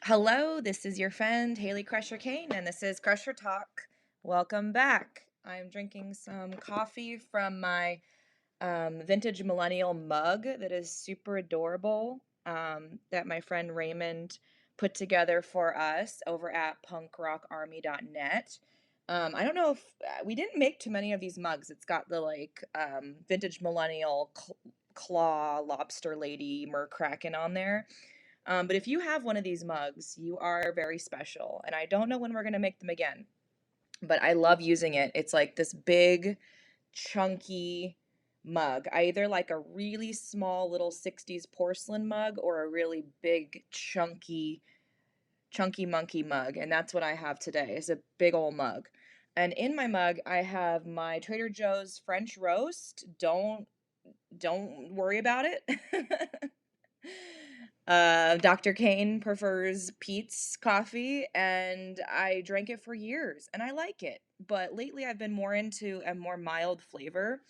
Hello, this is your friend Haley Crusher Kane, and this is Crusher Talk. Welcome back. I'm drinking some coffee from my vintage millennial mug that is super adorable, that my friend Raymond put together for us over at punkrockarmy.net. I don't know if we didn't make too many of these mugs. It's got the vintage millennial claw lobster lady mercracken on there. But if you have one of these mugs, you are very special. And I don't know when we're going to make them again, but I love using it. It's like this big, chunky mug. I either like a really small little 60s porcelain mug or a really big, chunky monkey mug. And that's what I have today, is a big old mug. And in my mug, I have my Trader Joe's French roast. Don't worry about it. Dr. Kane prefers Peet's coffee, and I drank it for years, and I like it. But lately, I've been more into a more mild flavor,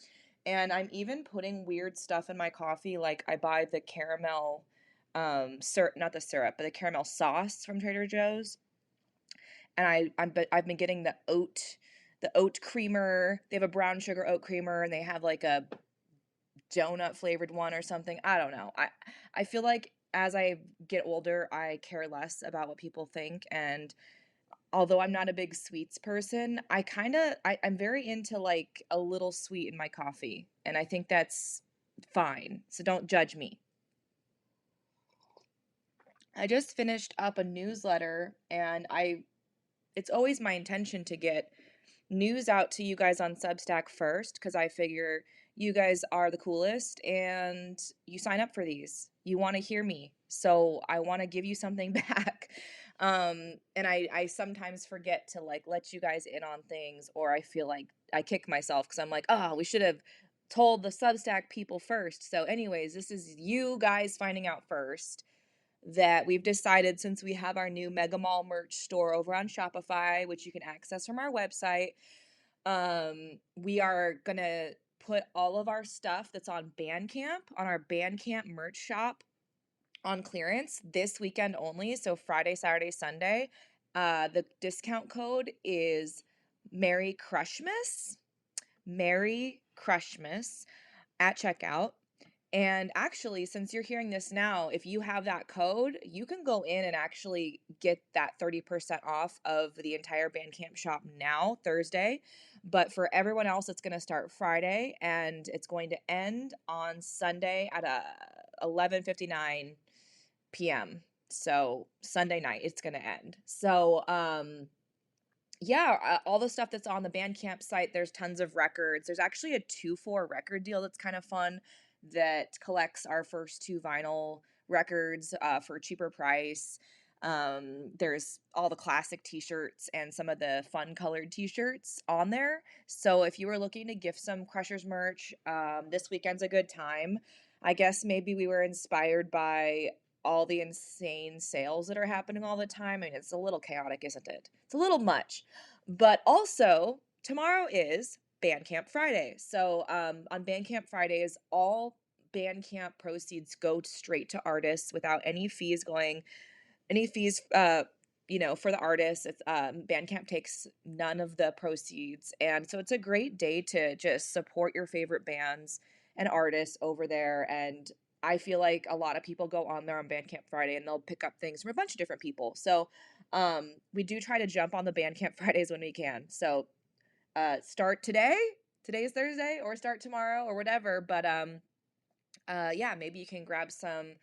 and I'm even putting weird stuff in my coffee. Like I buy the caramel, syrup, not the syrup, but the caramel sauce from Trader Joe's, and I've been getting the oat creamer. They have a brown sugar oat creamer, and they have like a donut flavored one or something. I don't know. I feel like as I get older, I care less about what people think. And although I'm not a big sweets person, I'm very into like a little sweet in my coffee. And I think that's fine. So don't judge me. I just finished up a newsletter, and it's always my intention to get news out to you guys on Substack first, because I figure you guys are the coolest and you sign up for these. You want to hear me. So I want to give you something back. And I sometimes forget to like let you guys in on things, or I feel like I kick myself because I'm like, oh, we should have told the Substack people first. So, anyways, this is you guys finding out first that we've decided, since we have our new Mega Mall merch store over on Shopify, which you can access from our website, we are gonna put all of our stuff that's on Bandcamp, on our Bandcamp merch shop, on clearance this weekend only. So Friday, Saturday, Sunday. The discount code is Merry Crushmas. Merry Crushmas at checkout. And actually, since you're hearing this now, if you have that code, you can go in and actually get that 30% off of the entire Bandcamp shop now, Thursday. But for everyone else, it's going to start Friday, and it's going to end on Sunday at 11:59 p.m. So Sunday night, it's going to end. So, yeah, all the stuff that's on the Bandcamp site, there's tons of records. There's actually a 2-for record deal that's kind of fun that collects our first 2 vinyl records for a cheaper price. There's all the classic t-shirts and some of the fun colored t-shirts on there. So if you were looking to gift some Crushers merch, this weekend's a good time. I guess maybe we were inspired by all the insane sales that are happening all the time. I mean, it's a little chaotic, isn't it? It's a little much. But also, tomorrow is Bandcamp Friday. So on Bandcamp Fridays, all Bandcamp proceeds go straight to artists without any fees for the artists. It's Bandcamp takes none of the proceeds, and so it's a great day to just support your favorite bands and artists over there. And I feel like a lot of people go on there on Bandcamp Friday and they'll pick up things from a bunch of different people. So we do try to jump on the Bandcamp Fridays when we can. So start today. Today's Thursday, or start tomorrow, or whatever. But yeah, maybe you can grab some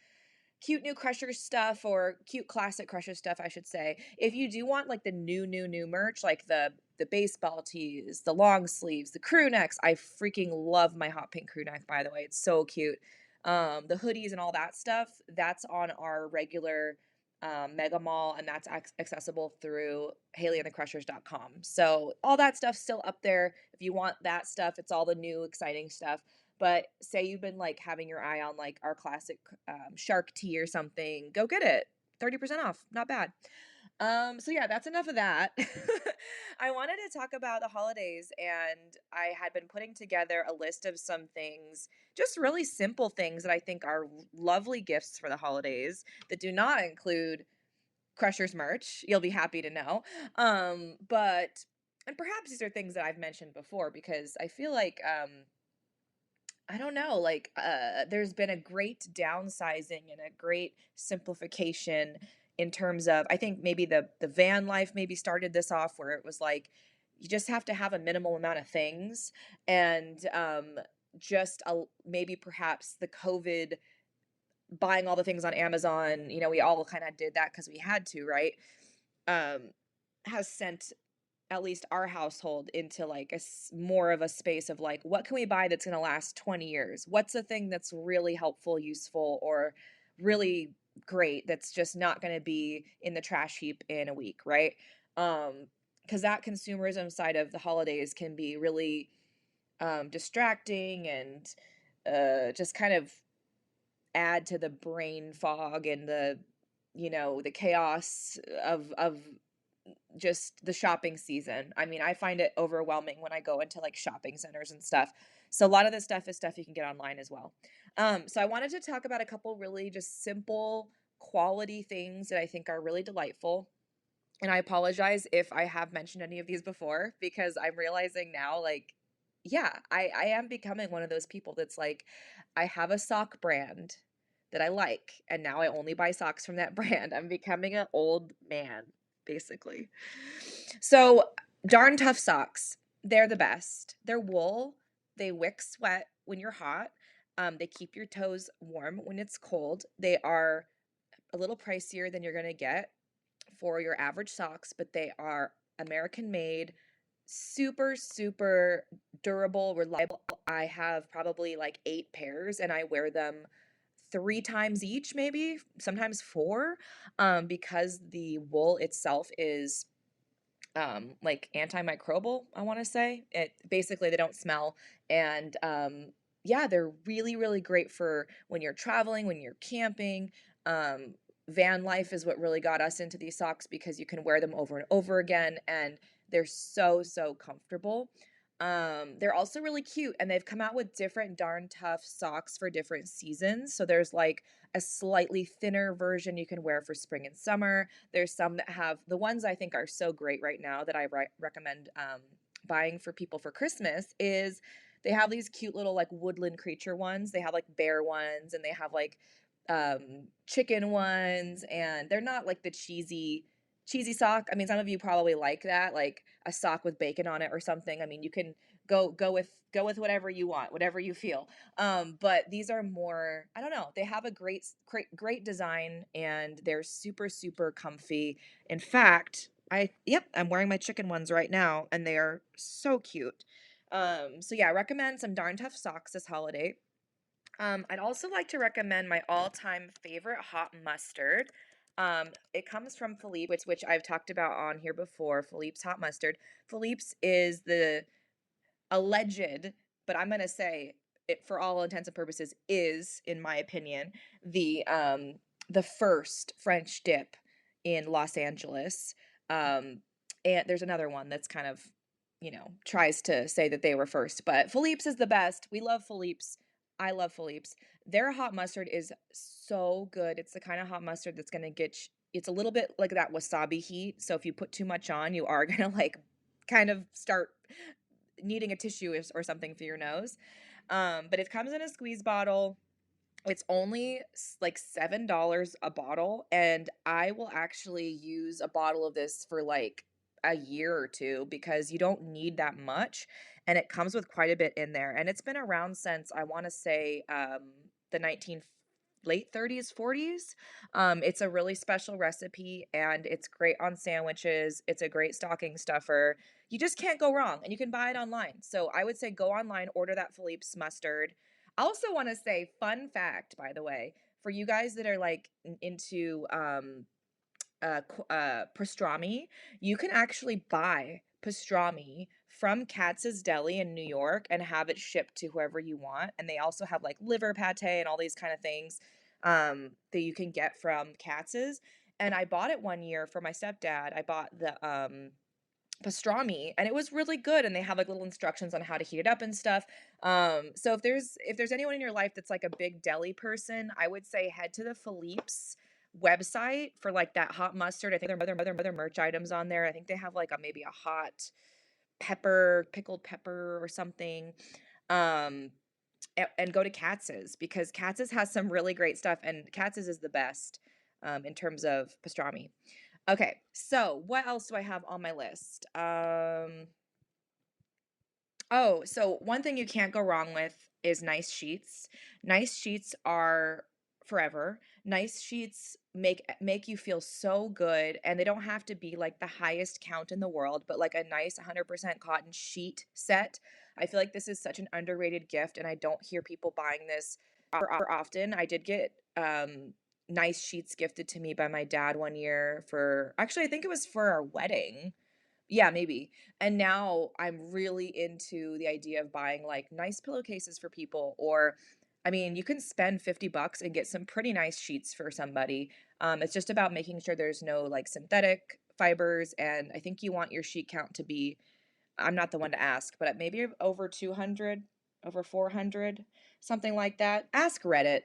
cute new Crusher stuff, or cute classic Crusher stuff, I should say. If you do want like the new merch, like the baseball tees, the long sleeves, the crew necks. I freaking love my hot pink crew neck, by the way. It's so cute. The hoodies and all that stuff, that's on our regular Mega Mall, and that's accessible through HaleyandtheCrushers.com. So all that stuff's still up there. If you want that stuff, it's all the new exciting stuff. But say you've been like having your eye on like our classic shark tee or something, go get it. 30% off. Not bad. So yeah, that's enough of that. I wanted to talk about the holidays, and I had been putting together a list of some things, just really simple things that I think are lovely gifts for the holidays that do not include Crushers merch. You'll be happy to know. And perhaps these are things that I've mentioned before because I feel like I don't know, like there's been a great downsizing and a great simplification in terms of I think maybe the van life maybe started this off where it was like you just have to have a minimal amount of things and just maybe perhaps the COVID buying all the things on Amazon, we all kind of did that because we had to, right? Um, has sent at least our household into like more of a space of like, what can we buy that's going to last 20 years? What's a thing that's really helpful, useful, or really great that's just not going to be in the trash heap in a week, right? Because that consumerism side of the holidays can be really distracting and just kind of add to the brain fog and the chaos of just the shopping season. I mean, I find it overwhelming when I go into like shopping centers and stuff. So a lot of this stuff is stuff you can get online as well. So I wanted to talk about a couple really just simple quality things that I think are really delightful. And I apologize if I have mentioned any of these before because I'm realizing now, like, yeah, I am becoming one of those people that's like, I have a sock brand that I like, and now I only buy socks from that brand. I'm becoming an old man, basically. So, Darn Tough socks, they're the best. They're wool, they wick sweat when you're hot, they keep your toes warm when it's cold. They are a little pricier than you're going to get for your average socks, but they are American made, super, super durable, reliable. I have probably like 8 pairs and I wear them 3 times each, maybe sometimes 4, because the wool itself is like antimicrobial, I want to say. It basically they don't smell and yeah, they're really really great for when you're traveling, when you're camping. Um Van life is what really got us into these socks because you can wear them over and over again and they're so comfortable. They're also really cute and they've come out with different Darn Tough socks for different seasons. So there's like a slightly thinner version you can wear for spring and summer. There's some that have the ones I think are so great right now that I recommend buying for people for Christmas is they have these cute little like woodland creature ones. They have like bear ones and they have like chicken ones and they're not like the cheesy sock. I mean, some of you probably like that, like a sock with bacon on it or something. I mean, you can go with whatever you want, whatever you feel. But these are more, I don't know, they have a great design and they're super comfy. In fact, I'm wearing my chicken ones right now and they are so cute. So yeah, I recommend some Darn Tough socks this holiday. I'd also like to recommend my all-time favorite hot mustard. It comes from Philippe's, which I've talked about on here before. Philippe's hot mustard. Philippe's is the alleged, but I'm gonna say it for all intents and purposes is, in my opinion, the first French dip in Los Angeles. And there's another one that's kind of, tries to say that they were first, but Philippe's is the best. We love Philippe's. I love Philippe's. Their hot mustard is so good. It's the kind of hot mustard that's gonna it's a little bit like that wasabi heat. So if you put too much on, you are gonna like kind of start needing a tissue or something for your nose. But it comes in a squeeze bottle. It's only like $7 a bottle, and I will actually use a bottle of this for like a year or two because you don't need that much, and it comes with quite a bit in there. And it's been around since I want to say the 19 late 30s 40s. It's a really special recipe and it's great on sandwiches. It's a great stocking stuffer. You just can't go wrong, and you can buy it online. So I would say go online, order that Philippe's mustard. I also want to say, fun fact, by the way, for you guys that are like into pastrami, you can actually buy pastrami from Katz's Deli in New York and have it shipped to whoever you want. And they also have like liver pate and all these kind of things that you can get from Katz's. And I bought it one year for my stepdad. I bought the pastrami and it was really good, and they have like little instructions on how to heat it up and stuff. So if there's anyone in your life that's like a big deli person, I would say head to the Philippe's website for like that hot mustard. I think other merch items on there. I think they have like maybe a hot pepper, pickled pepper or something. Um, and go to Katz's because Katz's has some really great stuff, and Katz's is the best in terms of pastrami. Okay, so what else do I have on my list? Oh, so one thing you can't go wrong with is nice sheets. Nice sheets are forever. Nice sheets make you feel so good, and they don't have to be like the highest count in the world, but like a nice 100% cotton sheet set. I feel like this is such an underrated gift, and I don't hear people buying this often. I did get nice sheets gifted to me by my dad one year for, actually I think it was for our wedding. Yeah, maybe. And now I'm really into the idea of buying like nice pillowcases for people, or I mean, you can spend $50 and get some pretty nice sheets for somebody. It's just about making sure there's no like synthetic fibers, and I think you want your sheet count to be, I'm not the one to ask, but maybe over 200, over 400, something like that. Ask Reddit.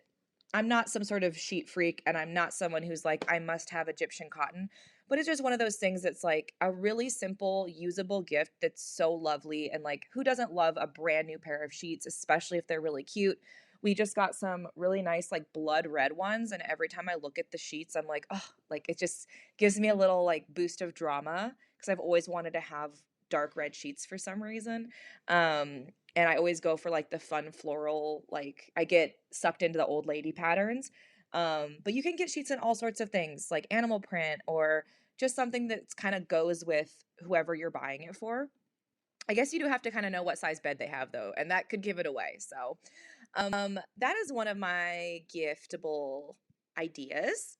I'm not some sort of sheet freak, and I'm not someone who's like, I must have Egyptian cotton. But it's just one of those things that's like a really simple, usable gift that's so lovely. And like, who doesn't love a brand new pair of sheets, especially if they're really cute? We just got some really nice, like blood red ones. And every time I look at the sheets, I'm like, oh, like it just gives me a little like boost of drama because I've always wanted to have dark red sheets for some reason. And I always go for like the fun floral, like I get sucked into the old lady patterns. But you can get sheets in all sorts of things, like animal print or just something that kind of goes with whoever you're buying it for. I guess you do have to kind of know what size bed they have though, and that could give it away. So, that is one of my giftable ideas.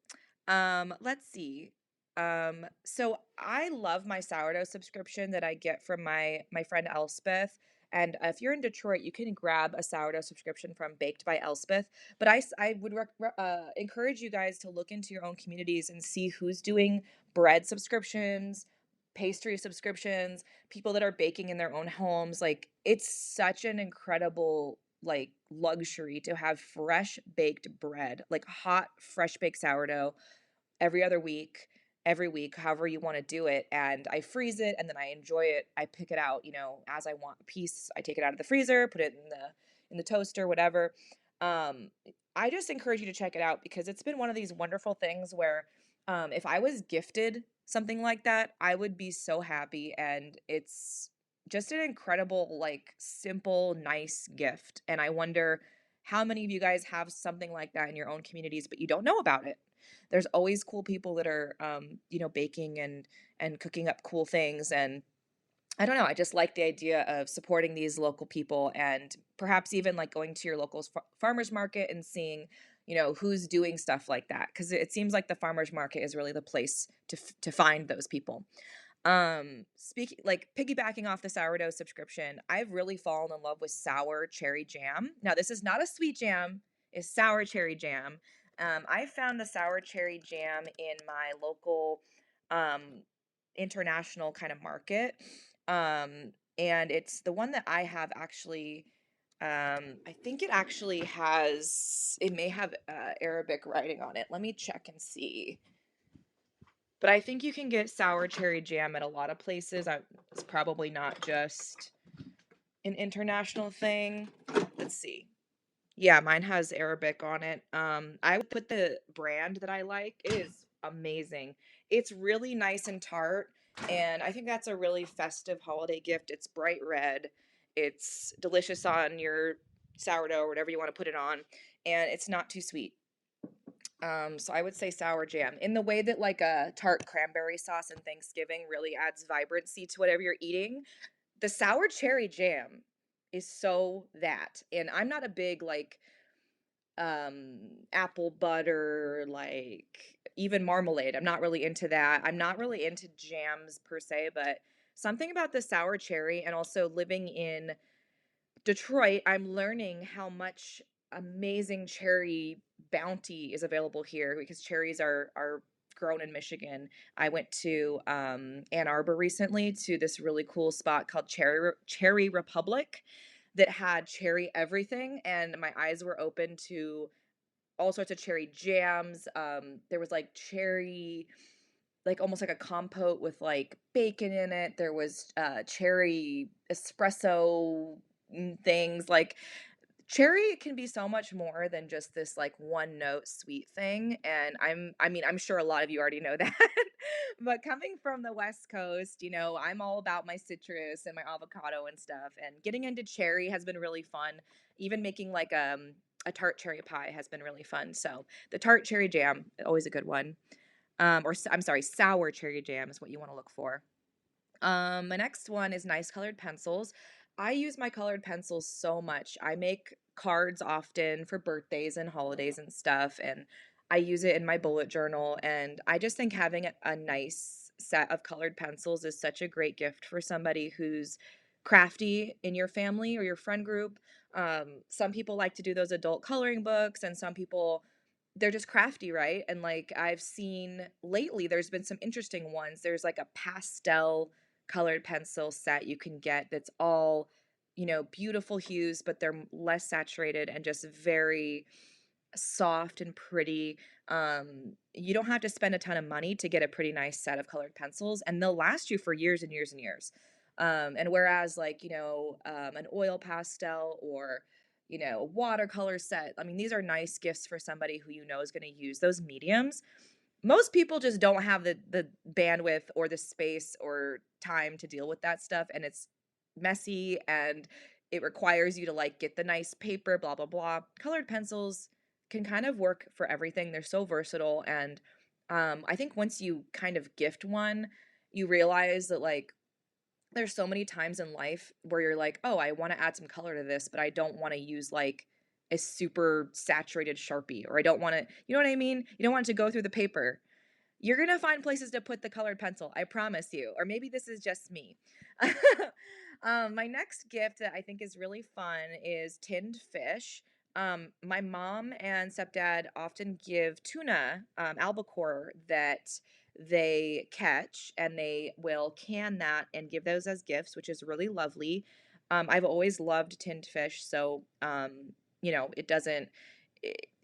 Let's see. So I love my sourdough subscription that I get from my friend Elspeth. And if you're in Detroit, you can grab a sourdough subscription from Baked by Elspeth. But I would encourage you guys to look into your own communities and see who's doing bread subscriptions, pastry subscriptions, people that are baking in their own homes. Like it's such an incredible like luxury to have fresh baked bread, like hot fresh baked sourdough every other week, every week, however you want to do it. And I freeze it and then I enjoy it. I pick it out, as I want a piece. I take it out of the freezer, put it in the toaster, whatever. Um, I just encourage you to check it out because it's been one of these wonderful things where if I was gifted something like that, I would be so happy. And it's just an incredible, like simple, nice gift. And I wonder how many of you guys have something like that in your own communities, but you don't know about it. There's always cool people that are baking and cooking up cool things. And I don't know, I just like the idea of supporting these local people, and perhaps even like going to your local farmers market and seeing who's doing stuff like that, because it seems like the farmers market is really the place to find those people. Speaking, like, piggybacking off the sourdough subscription, I've really fallen in love with sour cherry jam. Now, this is not a sweet jam, it's sour cherry jam. I found the sour cherry jam in my local um, international kind of market. And it's the one that I have actually. I think it actually it may have Arabic writing on it. Let me check and see. But I think you can get sour cherry jam at a lot of places. It's probably not just an international thing. Let's see. Yeah, mine has Arabic on it. I would put the brand that I like. It is amazing. It's really nice and tart, and I think that's a really festive holiday gift. It's bright red. It's delicious on your sourdough or whatever you want to put it on, and it's not too sweet. So I would say sour jam in the way that like a tart cranberry sauce in Thanksgiving really adds vibrancy to whatever you're eating. The sour cherry jam is so that. And I'm not a big like apple butter, like even marmalade. I'm not really into that. I'm not really into jams per se, but something about the sour cherry, and also living in Detroit, I'm learning how much amazing cherry bounty is available here because cherries are grown in Michigan. I went to Ann Arbor recently to this really cool spot called Cherry Republic that had cherry everything, and my eyes were open to all sorts of cherry jams. There was like cherry, like almost like a compote with like bacon in it. There was cherry espresso things. Like cherry can be so much more than just this like one note sweet thing. And I mean, I'm sure a lot of you already know that. But coming from the West Coast, you know, I'm all about my citrus and my avocado and stuff. And getting into cherry has been really fun. Even making like a tart cherry pie has been really fun. So the tart cherry jam, always a good one. I'm sorry, sour cherry jam is what you want to look for. My next one is nice colored pencils. I use my colored pencils so much. I make cards often for birthdays and holidays and stuff, and I use it in my bullet journal. And I just think having a nice set of colored pencils is such a great gift for somebody who's crafty in your family or your friend group. Some people like to do those adult coloring books, and some people they're just crafty, right? And like I've seen lately, there's been some interesting ones. There's like a pastel colored pencil set you can get that's all, you know, beautiful hues, but they're less saturated and just very soft and pretty. You don't have to spend a ton of money to get a pretty nice set of colored pencils, and they'll last you for years and years and years. And whereas, like, you know, an oil pastel or, you know, a watercolor set, I mean, these are nice gifts for somebody who you know is going to use those mediums. Most people just don't have the bandwidth or the space or time to deal with that stuff, and it's messy and it requires you to like get the nice paper, blah blah blah. Colored pencils can kind of work for everything. They're so versatile, and I think once you kind of gift one, you realize that like there's so many times in life where you're like, "Oh, I want to add some color to this, but I don't want to use like a super saturated Sharpie, or I don't want to, you know what I mean? You don't want it to go through the paper. You're gonna find places to put the colored pencil, I promise you. Or maybe this is just me. My next gift that I think is really fun is tinned fish. My mom and stepdad often give tuna, albacore, that they catch, and they will can that and give those as gifts, which is really lovely. I've always loved tinned fish, so you know,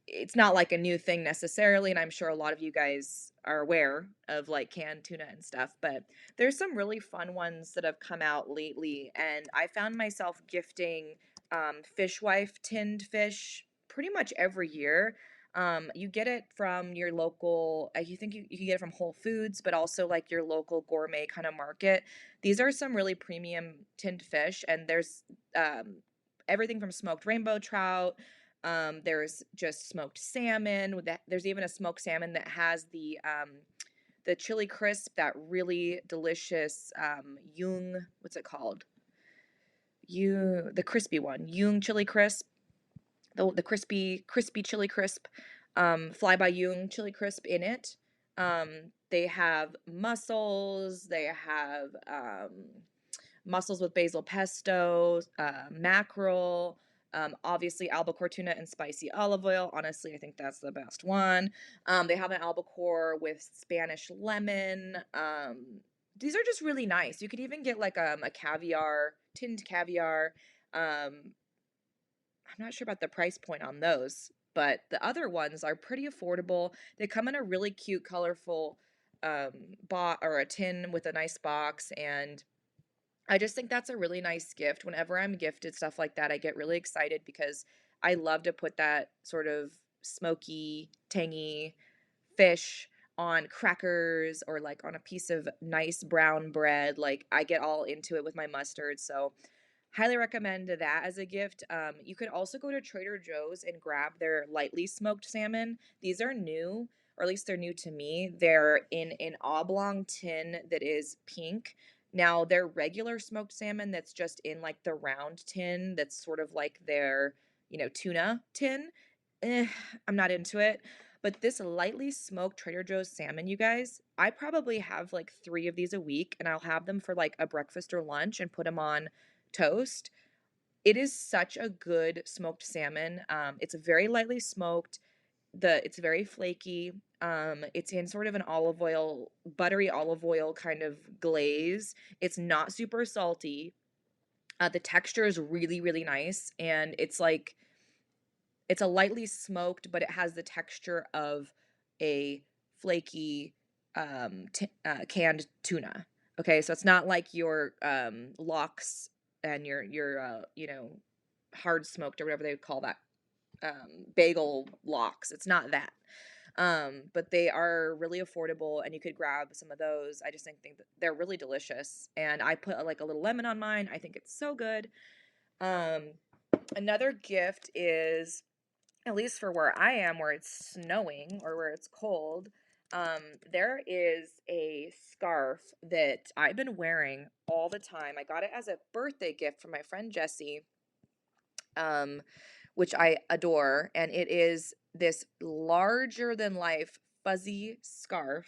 it's not like a new thing necessarily, and I'm sure a lot of you guys are aware of like canned tuna and stuff, but there's some really fun ones that have come out lately, and I found myself gifting Fishwife tinned fish pretty much every year. You get it from your local, you think you can get it from Whole Foods, but also like your local gourmet kind of market. These are some really premium tinned fish, and there's um, everything from smoked rainbow trout. There's just smoked salmon. There's even a smoked salmon that has the chili crisp, that really delicious Yung. What's it called? The crispy one, Yung chili crisp. The crispy chili crisp, Fly by Yung chili crisp in it. They have mussels. They have mussels with basil pesto, mackerel, obviously albacore tuna and spicy olive oil. Honestly, I think that's the best one. They have an albacore with Spanish lemon. These are just really nice. You could even get like a caviar, tinned caviar. I'm not sure about the price point on those, but the other ones are pretty affordable. They come in a really cute, colorful or a tin with a nice box, and I just think that's a really nice gift. Whenever I'm gifted stuff like that, I get really excited because I love to put that sort of smoky, tangy fish on crackers or like on a piece of nice brown bread. Like I get all into it with my mustard. So highly recommend that as a gift. You could also go to Trader Joe's and grab their lightly smoked salmon. These are new, or at least they're new to me. They're in an oblong tin that is pink. Now, their regular smoked salmon that's just in like the round tin, that's sort of like their, you know, tuna tin. Eh, I'm not into it. But this lightly smoked Trader Joe's salmon, you guys, I probably have like 3 of these a week, and I'll have them for like a breakfast or lunch and put them on toast. It is such a good smoked salmon. It's very lightly smoked. It's very flaky. It's in sort of an olive oil, buttery olive oil kind of glaze. It's not super salty. The texture is really, really nice, and it's like It's a lightly smoked, but it has the texture of a flaky canned tuna. Okay, so it's not like your lox and your hard smoked or whatever they would call that bagel lox. It's not that. But they are really affordable and you could grab some of those. I just think that they're really delicious. And I put like a little lemon on mine. I think it's so good. Um, Another gift is, at least for where I am, where it's snowing or where it's cold, there is a scarf that I've been wearing all the time. I got it as a birthday gift from my friend Jessie, um, which I adore, and it is this larger than life fuzzy scarf.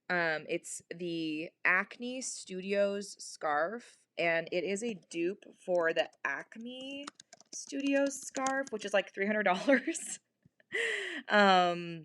It's the Acne Studios scarf, and it is a dupe for the Acme Studios scarf, which is like $300. um,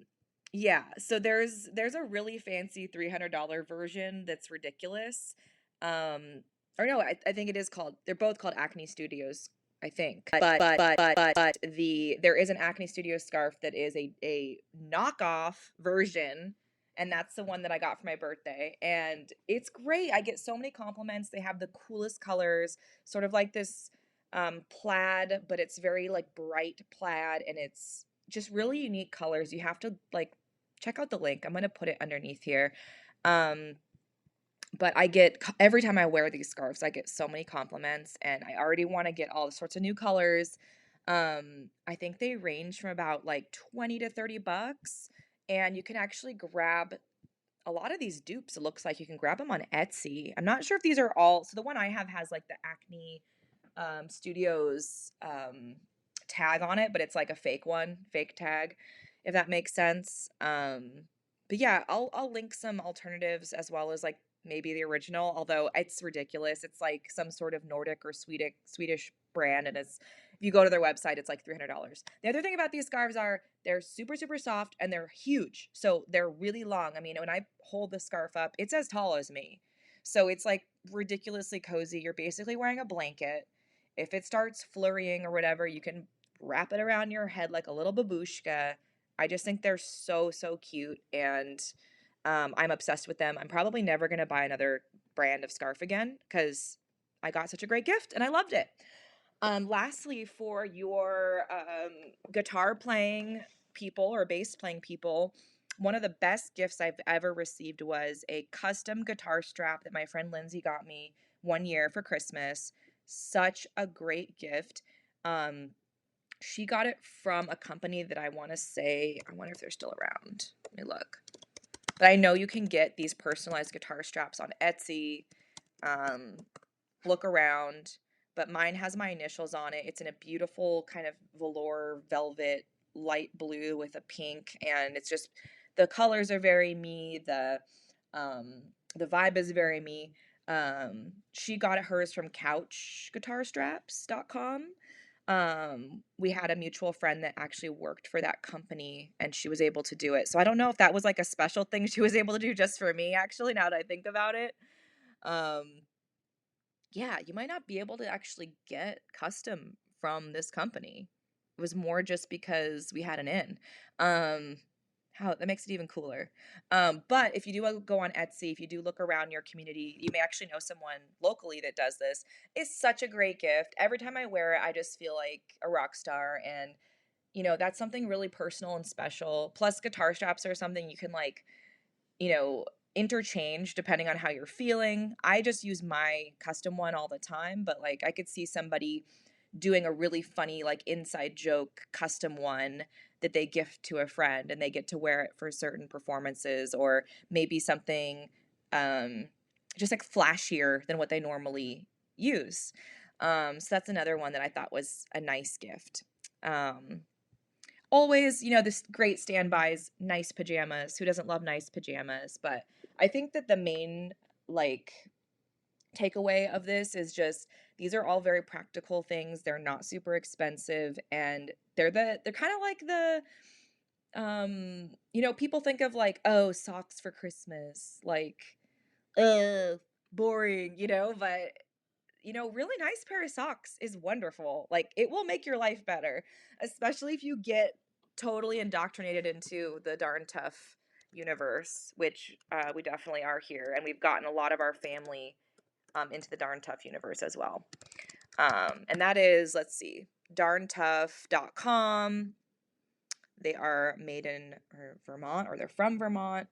yeah, so there's a really fancy $300 version that's ridiculous. Um, or no, I think it is called. They're both called Acne Studios, I think. But there is an Acne Studios scarf that is a knockoff version, and that's the one that I got for my birthday, and it's great. I get so many compliments. They have the coolest colors, sort of like this plaid, but it's very like bright plaid, and it's just really unique colors. You have to like check out the link. I'm gonna put it underneath here. Um, but I get every time I wear these scarves, I get so many compliments, and I already want to get all sorts of new colors. I think they range from about like 20 to 30 bucks, and you can actually grab a lot of these dupes. It looks like you can grab them on Etsy. I'm not sure if these are all, so the one I have has like the Acne Studios tag on it, but it's like a fake one, fake tag, if that makes sense. But yeah, I'll link some alternatives as well as like maybe the original, although it's ridiculous. It's like some sort of Nordic or Swedish brand, and it's, if you go to their website, it's like $300. The other thing about these scarves are they're super super soft and they're huge, so they're really long. I mean, when I hold the scarf up, it's as tall as me, so it's like ridiculously cozy. You're basically wearing a blanket. If it starts flurrying or whatever, you can wrap it around your head like a little babushka. I just think they're so, so cute, and I'm obsessed with them. I'm probably never going to buy another brand of scarf again because I got such a great gift and I loved it. Lastly, for your guitar playing people or bass playing people, one of the best gifts I've ever received was a custom guitar strap that my friend Lindsay got me one year for Christmas. Such a great gift. Um, she got it from a company that I want to say, I wonder if they're still around. Let me look. But I know you can get these personalized guitar straps on Etsy. Um, Look around, but mine has my initials on it. It's in a beautiful kind of velour velvet light blue with a pink, and it's just, the colors are very me. Um the vibe is very me. She got hers from couchguitarstraps.com. We had a mutual friend that actually worked for that company and she was able to do it. So I don't know if that was like a special thing she was able to do just for me, actually, now that I think about it. Um yeah, you might not be able to actually get custom from this company. It was more just because we had an in. Um, how that makes it even cooler. But if you do go on Etsy, if you do look around your community, you may actually know someone locally that does this. It's such a great gift. Every time I wear it, I just feel like a rock star. And, that's something really personal and special. Plus, guitar straps are something you can like, you know, interchange depending on how you're feeling. I just use my custom one all the time, but like I could see somebody doing a really funny like inside joke custom one that they gift to a friend and they get to wear it for certain performances, or maybe something um just like flashier than what they normally use. So that's another one that I thought was a nice gift. Always, this great standbys, nice pajamas. Who doesn't love nice pajamas? But I think that the main like takeaway of this is just these are all very practical things. They're not super expensive, and they're kind of like the people think of like, oh, socks for Christmas, like boring, but really nice pair of socks is wonderful. Like, it will make your life better, especially if you get totally indoctrinated into the Darn Tough universe, which we definitely are here. And we've gotten a lot of our family into the Darn Tough universe as well. And that is, let's see, darntough.com. They are made in Vermont, or they're from Vermont.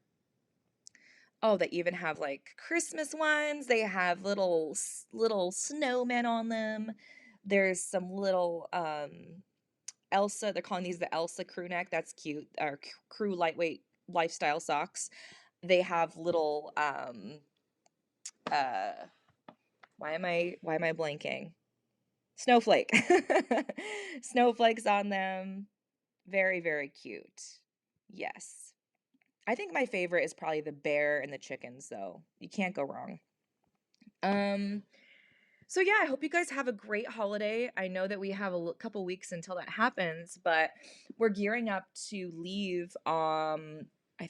Oh, they even have like Christmas ones. They have little snowmen on them. There's some little Elsa. They're calling these the Elsa crew neck. That's cute. Or crew lightweight lifestyle socks. They have little uh why am I blanking? Snowflake. Snowflakes on them. Very, very cute. Yes. I think my favorite is probably the bear and the chickens, though. You can't go wrong. So yeah, I hope you guys have a great holiday. I know that we have a couple weeks until that happens, but we're gearing up to leave I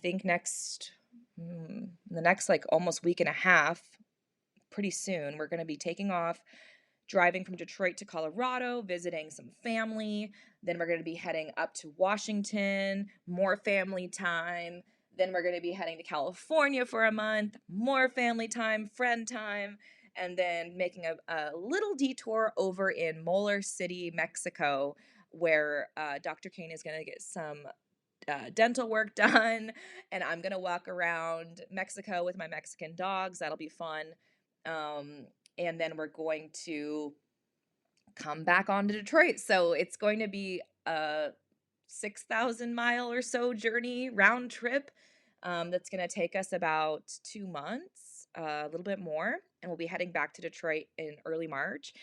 think the next like almost week and a half, pretty soon. We're going to be taking off, driving from Detroit to Colorado, visiting some family. Then we're going to be heading up to Washington, more family time. Then we're going to be heading to California for a month, more family time, friend time, and then making a little detour over in Molar City, Mexico, where Dr. Kane is going to get some dental work done, and I'm going to walk around Mexico with my Mexican dogs. That'll be fun. And then we're going to come back on to Detroit. So it's going to be a 6,000-mile or so journey, round trip, that's going to take us about 2 months, a little bit more. And we'll be heading back to Detroit in early March,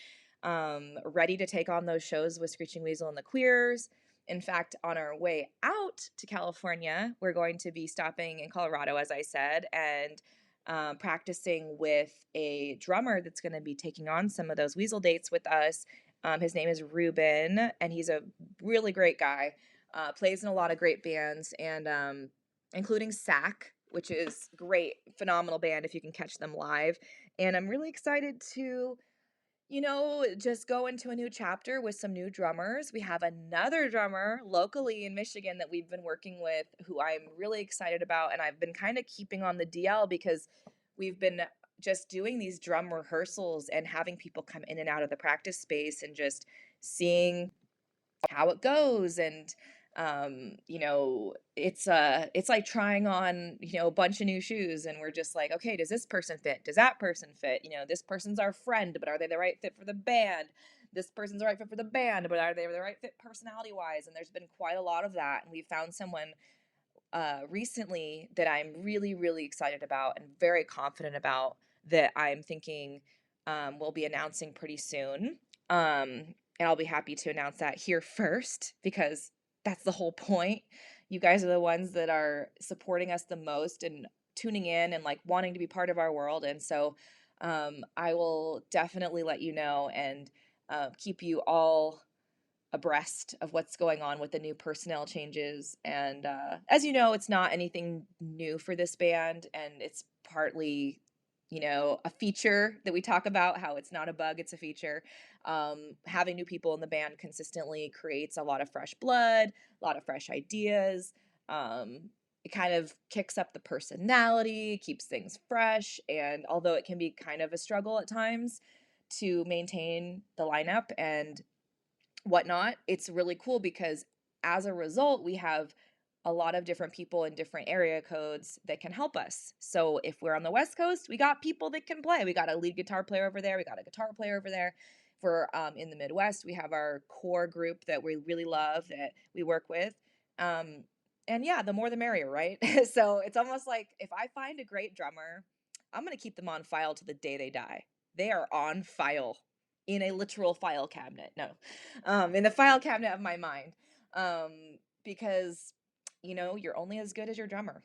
ready to take on those shows with Screeching Weasel and the Queers. In fact, on our way out to California, we're going to be stopping in Colorado, as I said, and practicing with a drummer that's going to be taking on some of those Weasel dates with us. His name is Ruben, and he's a really great guy. Plays in a lot of great bands, and including SAC, which is great, phenomenal band if you can catch them live. And I'm really excited to just go into a new chapter with some new drummers. We have another drummer locally in Michigan that we've been working with who I'm really excited about. And I've been kind of keeping on the DL because we've been just doing these drum rehearsals and having people come in and out of the practice space and just seeing how it goes. And it's like trying on a bunch of new shoes, and we're just like, okay, does this person fit, does that person fit, this person's our friend, but are they the right fit for the band? This person's the right fit for the band, but are they the right fit personality wise? And there's been quite a lot of that, and we found someone recently that I'm really, really excited about and very confident about, that I'm thinking we'll be announcing pretty soon. And I'll be happy to announce that here first, because that's the whole point. You guys are the ones that are supporting us the most and tuning in and like wanting to be part of our world. And so I will definitely let you know and keep you all abreast of what's going on with the new personnel changes. And as you know, it's not anything new for this band, and it's partly a feature that we talk about, how it's not a bug, it's a feature. Having new people in the band consistently creates a lot of fresh blood, a lot of fresh ideas. It kind of kicks up the personality, keeps things fresh, and although it can be kind of a struggle at times to maintain the lineup and whatnot, it's really cool because as a result, we have a lot of different people in different area codes that can help us. So if we're on the West Coast, we got people that can play. We got a lead guitar player over there. We got a guitar player over there. If we're in the Midwest, we have our core group that we really love that we work with. And yeah, the more the merrier, right? So it's almost like if I find a great drummer, I'm going to keep them on file to the day they die. They are on file in a literal file cabinet. No, in the file cabinet of my mind. Because you're only as good as your drummer.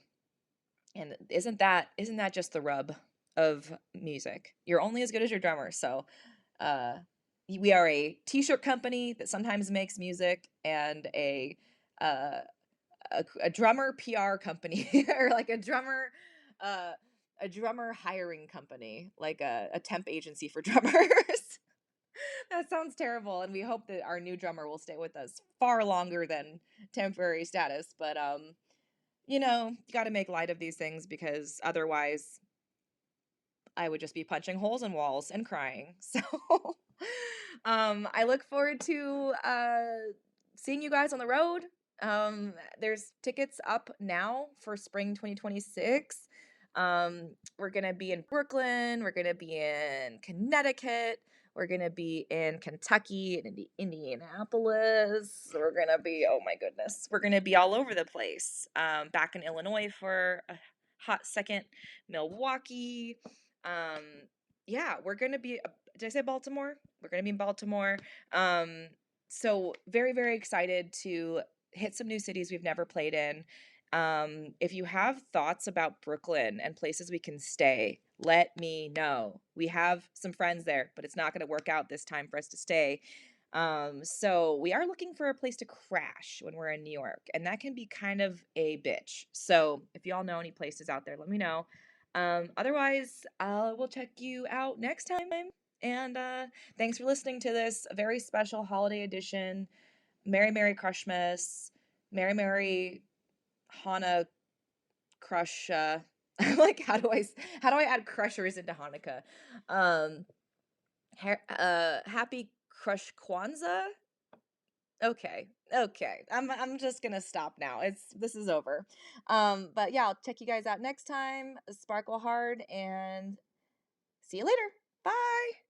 And isn't that just the rub of music? You're only as good as your drummer. So we are a t-shirt company that sometimes makes music, and a drummer PR company, or like a drummer hiring company, like a temp agency for drummers. That sounds terrible, and we hope that our new drummer will stay with us far longer than temporary status. But you know, you got to make light of these things because otherwise I would just be punching holes in walls and crying. So I look forward to seeing you guys on the road. There's tickets up now for spring 2026. We're going to be in Brooklyn. We're going to be in Connecticut. We're going to be in Kentucky and Indianapolis. We're going to be, oh my goodness, we're going to be all over the place. Back in Illinois for a hot second, Milwaukee. Um, yeah, we're going to be, did I say Baltimore? We're going to be in Baltimore. So very, very excited to hit some new cities we've never played in. If you have thoughts about Brooklyn and places we can stay, let me know. We have some friends there, but it's not going to work out this time for us to stay. So we are looking for a place to crash when we're in New York, and that can be kind of a bitch. So if y'all know any places out there, let me know. Otherwise, we'll check you out next time. And thanks for listening to this very special holiday edition. Merry Merry Crushmas. Merry Merry Hana Crush. Like how do I add crushers into Hanukkah? Happy Crush Kwanzaa. Okay. Okay. I'm just gonna stop now. This is over. But yeah, I'll check you guys out next time. Sparkle hard and see you later. Bye.